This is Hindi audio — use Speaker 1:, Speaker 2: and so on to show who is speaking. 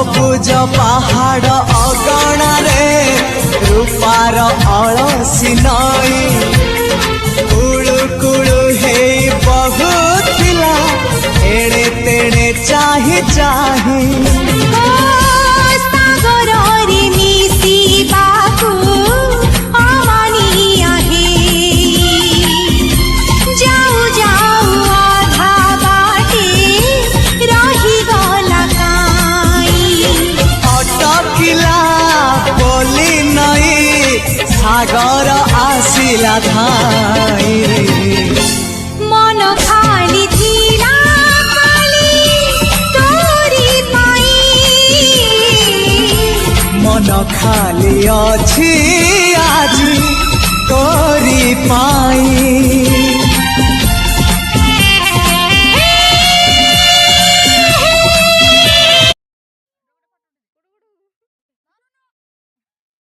Speaker 1: सबुज पहाड़ अगणारे रूपार अलसी नई कुळु कुळु हे बहुथिला एड़े तेड़े चाही चाही सागर आसिला धाई
Speaker 2: मन खाली थिला खाली तोरी पाई
Speaker 1: मन खाली अछि आज तोरी पाई।